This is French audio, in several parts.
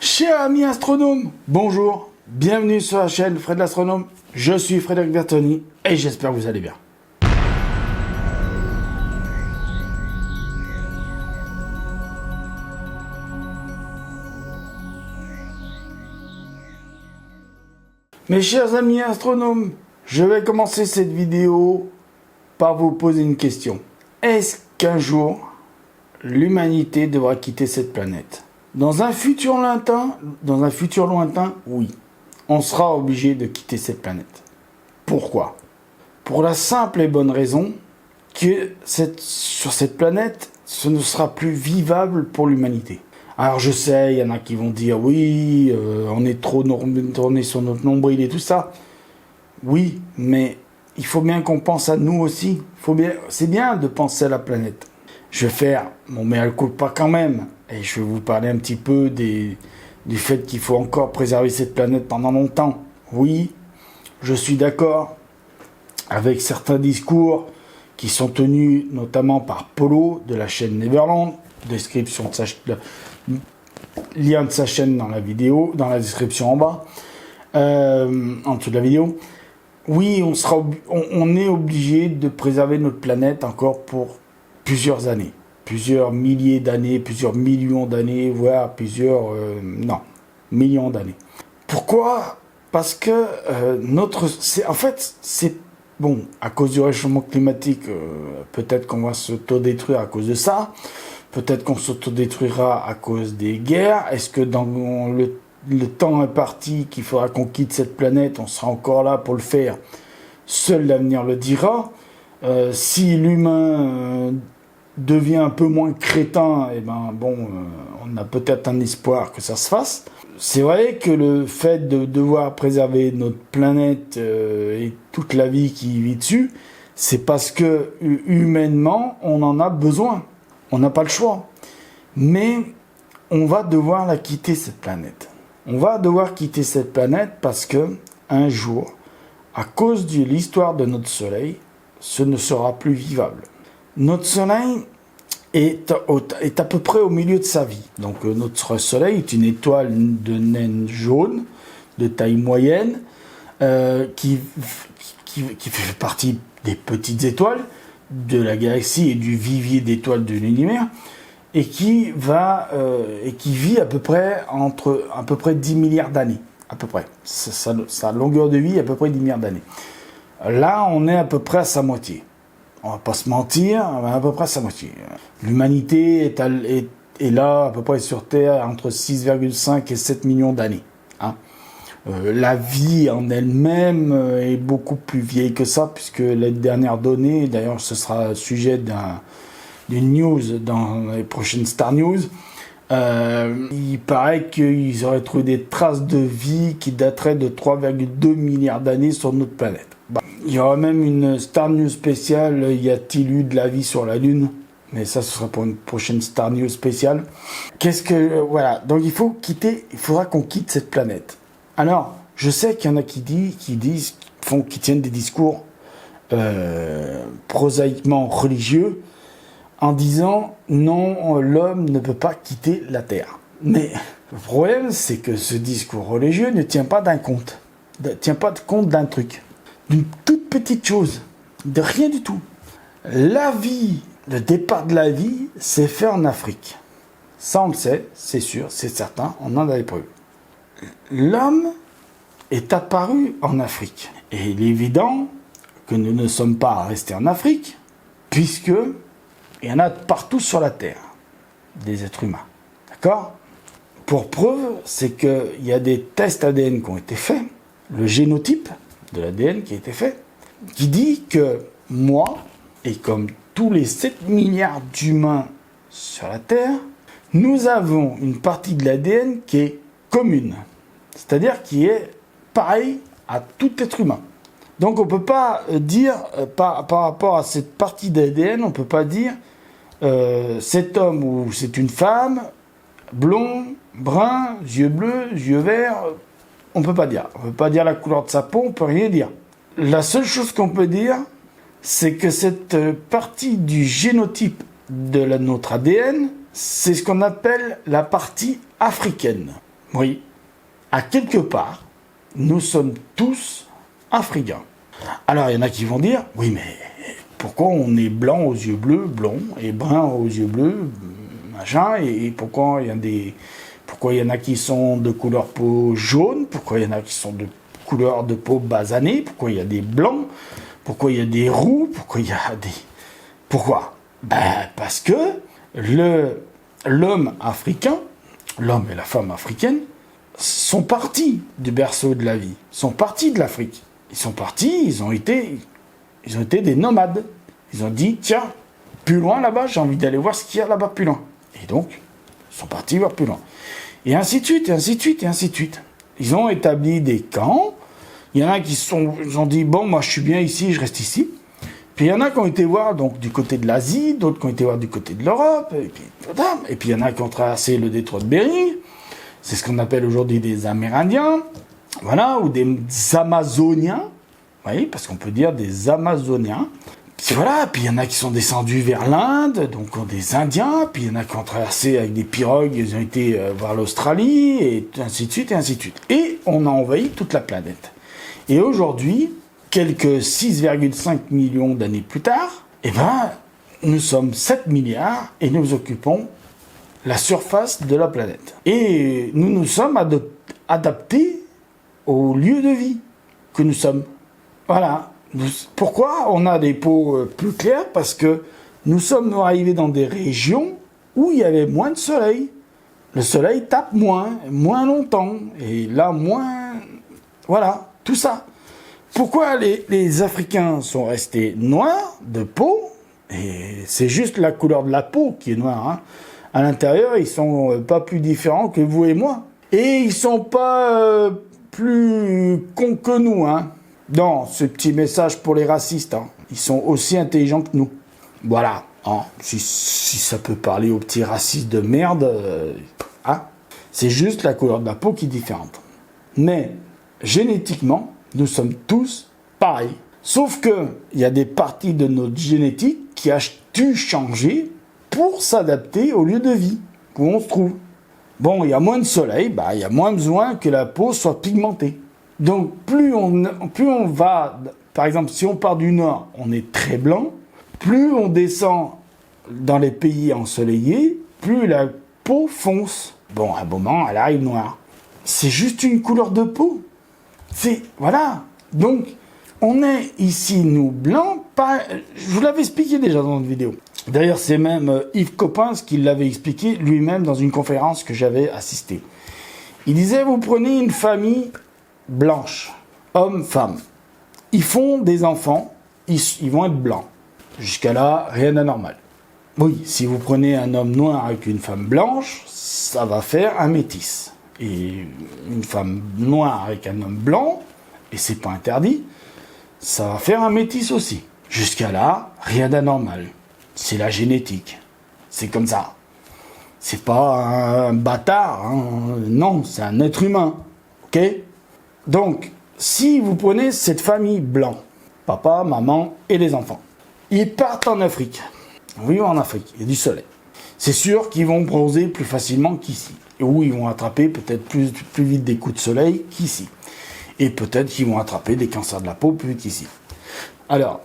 Chers amis astronomes, bonjour, bienvenue sur la chaîne Fred l'Astronome. Je suis Frédéric Bertoni et j'espère que vous allez bien. Mes chers amis astronomes, je vais commencer cette vidéo par vous poser une question. Est-ce qu'un jour, l'humanité devra quitter cette planète ? Dans un futur lointain, oui, on sera obligé de quitter cette planète. Pourquoi ? Pour la simple et bonne raison que sur cette planète, ce ne sera plus vivable pour l'humanité. Alors je sais, il y en a qui vont dire, oui, on est trop tourné sur notre nombril et tout ça. Oui, mais il faut bien qu'on pense à nous aussi. C'est bien de penser à la planète. Je vais faire mon mea culpa quand même. Et je vais vous parler un petit peu du fait qu'il faut encore préserver cette planète pendant longtemps. Oui, je suis d'accord avec certains discours qui sont tenus notamment par Polo de la chaîne Neverland. Description de lien de sa chaîne dans la vidéo, dans la description en bas, en dessous de la vidéo. Oui, on est obligé de préserver notre planète encore pour plusieurs années. Plusieurs milliers d'années, plusieurs millions d'années, voire millions d'années. Pourquoi ? Parce que c'est bon, à cause du réchauffement climatique, peut-être qu'on va s'autodétruire à cause de ça, peut-être qu'on s'autodétruira à cause des guerres. Est-ce que dans le temps imparti qu'il faudra qu'on quitte cette planète, on sera encore là pour le faire ? Seul l'avenir le dira. Si l'humain devient un peu moins crétin, on a peut-être un espoir que ça se fasse. C'est vrai que le fait de devoir préserver notre planète et toute la vie qui vit dessus, c'est parce que humainement, on en a besoin. On n'a pas le choix. Mais on va devoir la quitter, cette planète. On va devoir quitter cette planète parce que un jour, à cause de l'histoire de notre Soleil, ce ne sera plus vivable. Notre Soleil est à peu près au milieu de sa vie. Donc notre Soleil est une étoile de naine jaune, de taille moyenne, qui fait partie des petites étoiles de la galaxie et du vivier d'étoiles de l'univers, et qui vit à peu près entre 10 milliards d'années. À peu près. Sa longueur de vie est à peu près 10 milliards d'années. Là, on est à peu près à sa moitié. On va pas se mentir, on est à peu près à sa moitié. L'humanité est là, à peu près sur Terre, entre 6,5 et 7 millions d'années. La vie en elle-même est beaucoup plus vieille que ça, puisque les dernières données, d'ailleurs ce sera sujet d'une news dans les prochaines Star News, il paraît qu'ils auraient trouvé des traces de vie qui dateraient de 3,2 milliards d'années sur notre planète. Il y aura même une Star News spéciale, y a-t-il eu de la vie sur la Lune ? Mais ça, ce sera pour une prochaine Star News spéciale. Voilà, donc il faudra qu'on quitte cette planète. Alors, je sais qu'il y en a qui tiennent des discours prosaïquement religieux en disant non, l'homme ne peut pas quitter la Terre. Mais le problème, c'est que ce discours religieux ne tient pas compte d'un truc. D'une toute petite chose, de rien du tout. La vie, le départ de la vie, c'est fait en Afrique. Ça, on le sait, c'est sûr, c'est certain, on en a des preuves. L'homme est apparu en Afrique. Et il est évident que nous ne sommes pas restés en Afrique, puisque il y en a partout sur la Terre, des êtres humains. D'accord ? Pour preuve, c'est qu'il y a des tests ADN qui ont été faits, le génotype de l'ADN qui a été fait, qui dit que moi, et comme tous les 7 milliards d'humains sur la Terre, nous avons une partie de l'ADN qui est commune, c'est-à-dire qui est pareille à tout être humain. Donc on ne peut pas dire, par rapport à cette partie d'ADN, on ne peut pas dire cet homme ou c'est une femme, blond, brun, yeux bleus, yeux verts. On ne peut pas dire. On ne peut pas dire la couleur de sa peau, on ne peut rien dire. La seule chose qu'on peut dire, c'est que cette partie du génotype de notre ADN, c'est ce qu'on appelle la partie africaine. Oui, à quelque part, nous sommes tous africains. Alors, il y en a qui vont dire, oui, mais pourquoi on est blanc aux yeux bleus, blond, et brun aux yeux bleus, machin, et pourquoi il y en a qui sont de couleur peau jaune, pourquoi il y en a qui sont de couleur de peau basanée, pourquoi il y a des blancs, pourquoi il y a des roux, pourquoi il y a des... Pourquoi? Ben, parce que l'homme africain, l'homme et la femme africaine, sont partis du berceau de la vie, sont partis de l'Afrique. Ils sont partis, ils ont été des nomades. Ils ont dit, tiens, plus loin là-bas, j'ai envie d'aller voir ce qu'il y a là-bas plus loin. Et donc, ils sont partis voir plus loin. Et ainsi de suite, et ainsi de suite, et ainsi de suite. Ils ont établi des camps. Il y en a qui ils ont dit, bon, moi je suis bien ici, je reste ici. Puis il y en a qui ont été voir donc, du côté de l'Asie, d'autres qui ont été voir du côté de l'Europe. Et puis il y en a qui ont traversé le détroit de Bering. C'est ce qu'on appelle aujourd'hui des Amérindiens. Voilà, ou des Amazoniens. Oui, parce qu'on peut dire des Amazoniens. Puis voilà, puis il y en a qui sont descendus vers l'Inde, donc des Indiens, puis il y en a qui ont traversé avec des pirogues, ils ont été voir l'Australie, et ainsi de suite, et ainsi de suite. Et on a envahi toute la planète. Et aujourd'hui, quelques 6,5 millions d'années plus tard, eh ben, nous sommes 7 milliards et nous occupons la surface de la planète. Et nous nous sommes adaptés au lieu de vie que nous sommes. Voilà. Pourquoi on a des peaux plus claires? Parce que nous sommes arrivés dans des régions où il y avait moins de soleil. Le soleil tape moins longtemps. Et là, moins... Voilà, tout ça. Pourquoi les Africains sont restés noirs de peau? Et c'est juste la couleur de la peau qui est noire. Hein. À l'intérieur, ils sont pas plus différents que vous et moi. Et ils sont pas plus cons que nous. Hein. Non, ce petit message pour les racistes. Hein. Ils sont aussi intelligents que nous. Voilà. Hein. Si ça peut parler aux petits racistes de merde, hein. C'est juste la couleur de la peau qui est différente. Mais génétiquement, nous sommes tous pareils. Sauf que il y a des parties de notre génétique qui a dû changer pour s'adapter au lieu de vie où on se trouve. Bon, il y a moins de soleil, il y a moins besoin que la peau soit pigmentée. Donc plus on va, par exemple, si on part du nord, on est très blanc. Plus on descend dans les pays ensoleillés, plus la peau fonce. Bon, à un moment, elle arrive noire. C'est juste une couleur de peau. Voilà. Donc, on est ici, nous, blancs. Je vous l'avais expliqué déjà dans une vidéo. D'ailleurs, c'est même Yves Coppens qui l'avait expliqué lui-même dans une conférence que j'avais assistée. Il disait, vous prenez une famille blanche, homme, femme. Ils font des enfants, ils vont être blancs. Jusqu'à là, rien d'anormal. Oui, si vous prenez un homme noir avec une femme blanche, ça va faire un métis. Et une femme noire avec un homme blanc, et c'est pas interdit, ça va faire un métis aussi. Jusqu'à là, rien d'anormal. C'est la génétique. C'est comme ça. C'est pas un bâtard, hein. Non, c'est un être humain. Ok? Donc, si vous prenez cette famille blanc, papa, maman et les enfants, ils partent en Afrique. Oui, en Afrique, il y a du soleil. C'est sûr qu'ils vont bronzer plus facilement qu'ici. Ou ils vont attraper peut-être plus vite des coups de soleil qu'ici. Et peut-être qu'ils vont attraper des cancers de la peau plus vite qu'ici. Alors,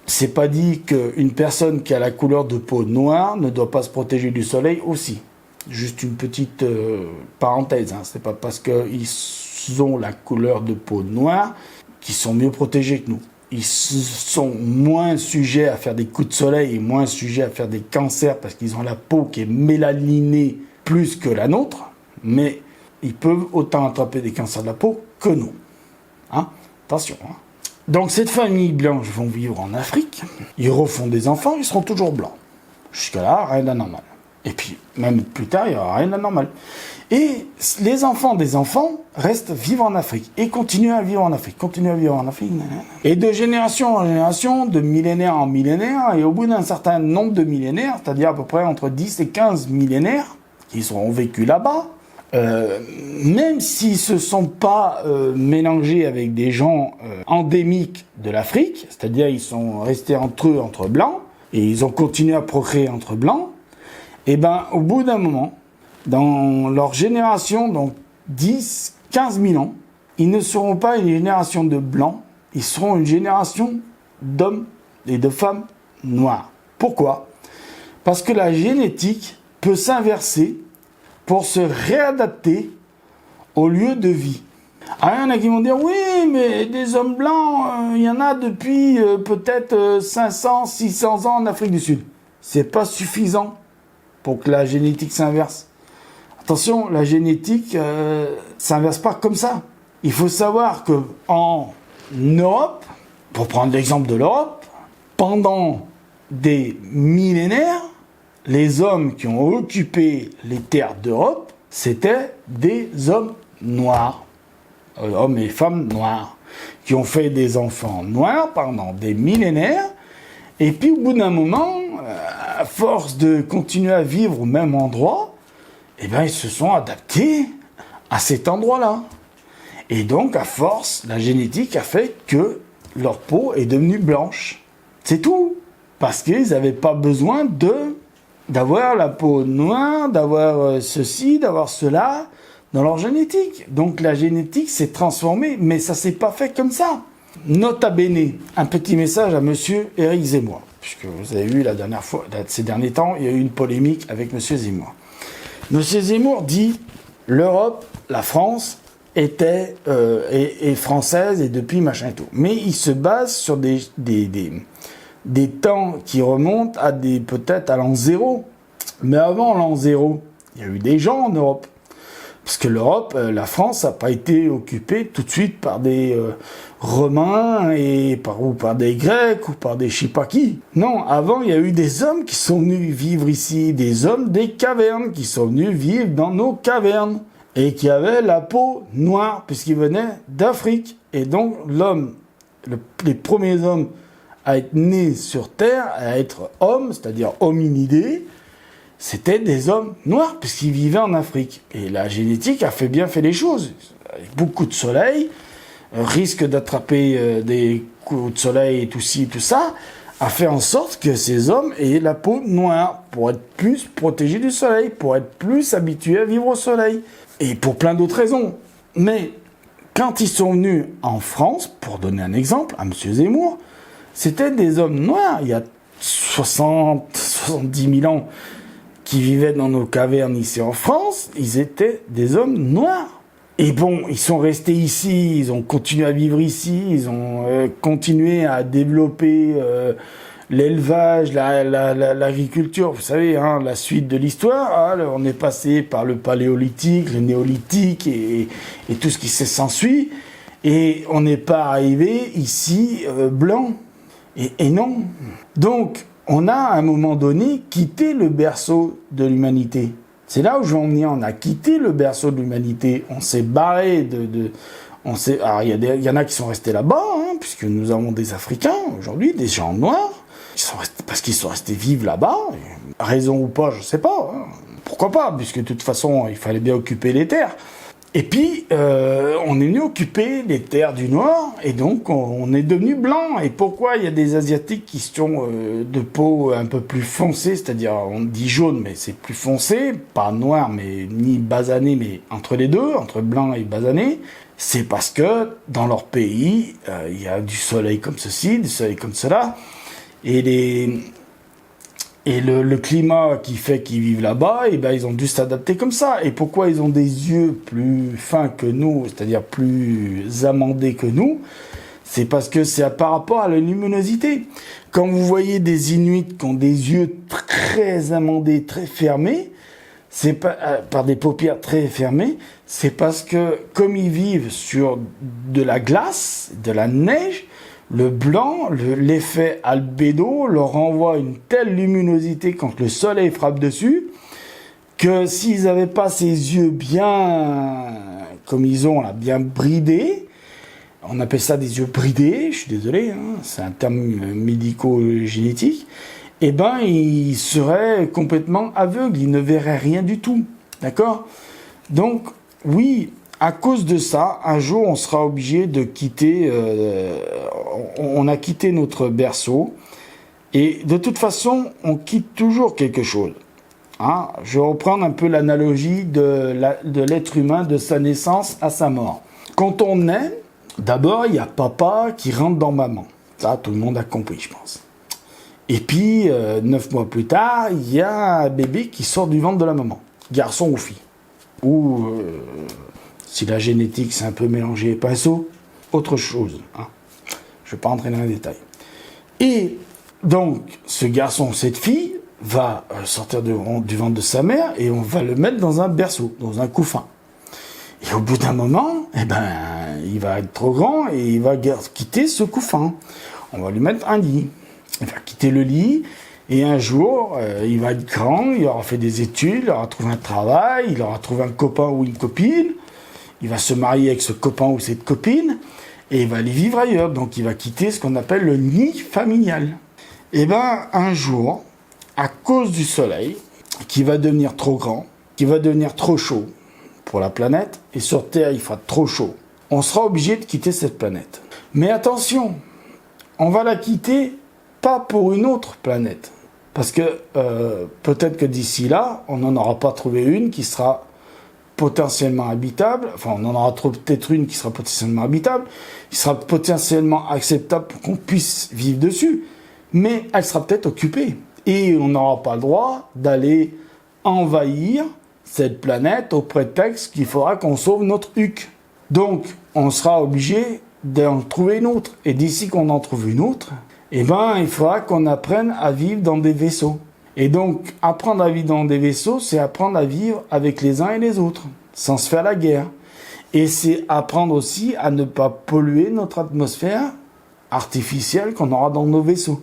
c'est pas dit qu'une personne qui a la couleur de peau noire ne doit pas se protéger du soleil aussi. Juste une petite parenthèse. Hein. C'est pas parce qu'ils ont la couleur de peau noire qu'ils sont mieux protégés que nous. Ils sont moins sujets à faire des coups de soleil et moins sujets à faire des cancers parce qu'ils ont la peau qui est mélaninée plus que la nôtre, mais ils peuvent autant attraper des cancers de la peau que nous. Hein? Attention. Hein? Donc cette famille blanche vont vivre en Afrique, ils refont des enfants, ils seront toujours blancs. Jusqu'à là, rien d'anormal. Et puis, même plus tard, il n'y aura rien d'anormal. Et les enfants des enfants restent vivre en Afrique et continuent à vivre en Afrique, Et de génération en génération, de millénaire en millénaire, et au bout d'un certain nombre de millénaires, c'est-à-dire à peu près entre 10 et 15 millénaires, qui seront vécus là-bas, même s'ils ne se sont pas mélangés avec des gens endémiques de l'Afrique, c'est-à-dire ils sont restés entre eux, entre blancs, et ils ont continué à procréer entre blancs, et ben au bout d'un moment, dans leur génération, donc 10, 15 000 ans, ils ne seront pas une génération de blancs, ils seront une génération d'hommes et de femmes noirs. Pourquoi ? Parce que la génétique peut s'inverser pour se réadapter au lieu de vie. Alors, il y en a qui vont dire, oui, mais des hommes blancs, il y en a depuis peut-être 500, 600 ans en Afrique du Sud. C'est pas suffisant pour que la génétique s'inverse. Attention, la génétique s'inverse pas comme ça. Il faut savoir que en Europe, pour prendre l'exemple de l'Europe, pendant des millénaires, les hommes qui ont occupé les terres d'Europe, c'était des hommes noirs. Hommes et femmes noirs, qui ont fait des enfants noirs pendant des millénaires, et puis au bout d'un moment, à force de continuer à vivre au même endroit, eh ben, ils se sont adaptés à cet endroit-là. Et donc, à force, la génétique a fait que leur peau est devenue blanche. C'est tout. Parce qu'ils n'avaient pas besoin d'avoir la peau noire, d'avoir ceci, d'avoir cela dans leur génétique. Donc la génétique s'est transformée, mais ça s'est pas fait comme ça. Nota bene, un petit message à monsieur Éric Zemmour, puisque vous avez vu la dernière fois, ces derniers temps, il y a eu une polémique avec monsieur Zemmour. Monsieur Zemmour dit l'Europe, la France est française et depuis machin et tout. Mais il se base sur des temps qui remontent à peut-être à l'an 0. Mais avant l'an 0, il y a eu des gens en Europe. Parce que l'Europe, la France n'a pas été occupée tout de suite par des Romains ou par des Grecs ou par des je sais pas qui. Non, avant il y a eu des hommes qui sont venus vivre ici, des hommes des cavernes qui sont venus vivre dans nos cavernes et qui avaient la peau noire puisqu'ils venaient d'Afrique. Et donc l'homme, les premiers hommes à être nés sur Terre, à être hommes, c'est-à-dire hominidés, c'était des hommes noirs, puisqu'ils vivaient en Afrique. Et la génétique a bien fait les choses. Avec beaucoup de soleil, risque d'attraper des coups de soleil et tout ci, tout ça, a fait en sorte que ces hommes aient la peau noire, pour être plus protégés du soleil, pour être plus habitués à vivre au soleil. Et pour plein d'autres raisons. Mais quand ils sont venus en France, pour donner un exemple, à M. Zemmour, c'était des hommes noirs, il y a 70 000 ans, qui vivaient dans nos cavernes ici en France, ils étaient des hommes noirs. Et bon, ils sont restés ici, ils ont continué à vivre ici, ils ont continué à développer l'élevage, l'agriculture. Vous savez, hein, la suite de l'histoire, hein, on est passé par le paléolithique, le néolithique et tout ce qui s'ensuit. Et on n'est pas arrivé ici blanc. Et non. Donc, on a à un moment donné quitté le berceau de l'humanité. C'est là où je veux en venir. On a quitté le berceau de l'humanité. On s'est barré alors, il y en a qui sont restés là-bas, hein, puisque nous avons des Africains aujourd'hui, des gens noirs, parce qu'ils sont restés vivre là-bas. Raison ou pas, je sais pas. Hein. Pourquoi pas, puisque de toute façon, il fallait bien occuper les terres. Et puis, on est venu occuper les terres du Nord, et donc on est devenu blanc. Et pourquoi il y a des Asiatiques qui sont de peau un peu plus foncée, c'est-à-dire on dit jaune, mais c'est plus foncé, pas noir, mais ni basané, mais entre les deux, entre blanc et basané. C'est parce que dans leur pays, il y a du soleil comme ceci, du soleil comme cela, et le climat qui fait qu'ils vivent là-bas, et ben ils ont dû s'adapter comme ça. Et pourquoi ils ont des yeux plus fins que nous, c'est-à-dire plus amandés que nous? C'est parce que c'est par rapport à la luminosité. Quand vous voyez des Inuits qui ont des yeux très amandés, très fermés, c'est pas par des paupières très fermées, c'est parce que comme ils vivent sur de la glace, de la neige, le blanc, l'effet albédo leur renvoie une telle luminosité quand le soleil frappe dessus que s'ils n'avaient pas ces yeux bien, comme ils ont là, bien bridés, on appelle ça des yeux bridés, je suis désolé, hein, c'est un terme médico-génétique, eh ben ils seraient complètement aveugles, ils ne verraient rien du tout, d'accord? Donc, oui, à cause de ça, un jour, on sera obligé de quitter... on a quitté notre berceau. Et de toute façon, on quitte toujours quelque chose. Hein, je vais reprendre un peu l'analogie de l'être humain, de sa naissance à sa mort. Quand on naît, d'abord, il y a papa qui rentre dans maman. Ça, tout le monde a compris, je pense. Et puis, 9 mois plus tard, il y a un bébé qui sort du ventre de la maman, garçon ou fille. Ou, si la génétique s'est un peu mélangée pinceau, autre chose. Hein. Je ne vais pas entrer dans les détails. Et donc, ce garçon, cette fille, va sortir du ventre de sa mère et on va le mettre dans un berceau, dans un couffin. Et au bout d'un moment, eh ben, il va être trop grand et il va quitter ce couffin. On va lui mettre un lit. Il va quitter le lit et un jour, il va être grand, il aura fait des études, il aura trouvé un travail, il aura trouvé un copain ou une copine. Il va se marier avec ce copain ou cette copine et il va aller vivre ailleurs. Donc il va quitter ce qu'on appelle le nid familial. Et ben, un jour, à cause du soleil, qui va devenir trop grand, qui va devenir trop chaud pour la planète, et sur Terre, il fera trop chaud, on sera obligé de quitter cette planète. Mais attention, on va la quitter pas pour une autre planète. Parce que peut-être que d'ici là, on n'en aura pas trouvé une qui sera potentiellement habitable, enfin on en aura peut-être une qui sera potentiellement habitable, qui sera potentiellement acceptable pour qu'on puisse vivre dessus, mais elle sera peut-être occupée. Et on n'aura pas le droit d'aller envahir cette planète au prétexte qu'il faudra qu'on sauve notre huc. Donc, on sera obligé d'en trouver une autre. Et d'ici qu'on en trouve une autre, eh ben, il faudra qu'on apprenne à vivre dans des vaisseaux. Et donc, apprendre à vivre dans des vaisseaux, c'est apprendre à vivre avec les uns et les autres, sans se faire la guerre. Et c'est apprendre aussi à ne pas polluer notre atmosphère artificielle qu'on aura dans nos vaisseaux.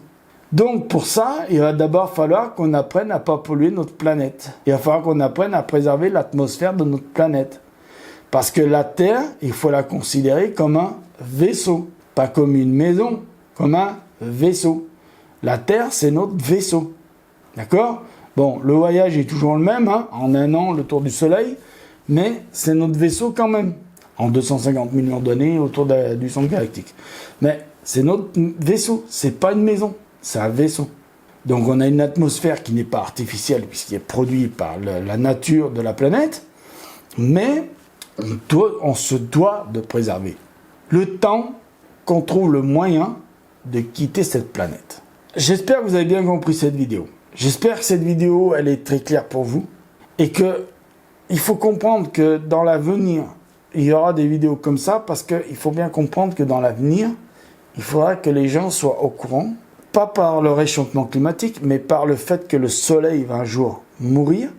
Donc pour ça, il va d'abord falloir qu'on apprenne à ne pas polluer notre planète. Il va falloir qu'on apprenne à préserver l'atmosphère de notre planète. Parce que la Terre, il faut la considérer comme un vaisseau. Pas comme une maison, comme un vaisseau. La Terre, c'est notre vaisseau. D'accord ? Bon, le voyage est toujours le même, hein, en 1 an, le tour du Soleil, mais c'est notre vaisseau quand même. En 250 millions d'années autour du centre galactique. Mais c'est notre vaisseau, c'est pas une maison. C'est un vaisseau. Donc on a une atmosphère qui n'est pas artificielle puisqu'elle est produite par la nature de la planète, mais on se doit de préserver le temps qu'on trouve le moyen de quitter cette planète. J'espère que vous avez bien compris cette vidéo. J'espère que cette vidéo, elle est très claire pour vous et que il faut comprendre que dans l'avenir, il y aura des vidéos comme ça parce qu'il faut bien comprendre que dans l'avenir, il faudra que les gens soient au courant. Pas par le réchauffement climatique, mais par le fait que le soleil va un jour mourir.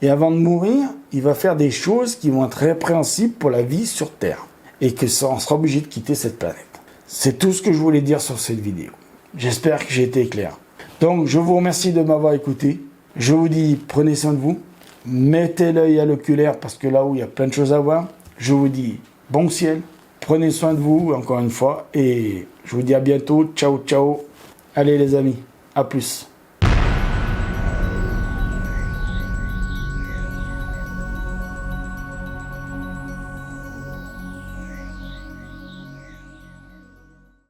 Et avant de mourir, il va faire des choses qui vont être répréhensibles pour la vie sur Terre. Et que ça, on sera obligé de quitter cette planète. C'est tout ce que je voulais dire sur cette vidéo. J'espère que j'ai été clair. Donc, je vous remercie de m'avoir écouté. Je vous dis, prenez soin de vous. Mettez l'œil à l'oculaire parce que là où il y a plein de choses à voir. Je vous dis, bon ciel. Prenez soin de vous, encore une fois. Et je vous dis à bientôt. Ciao, ciao. Allez les amis, à plus.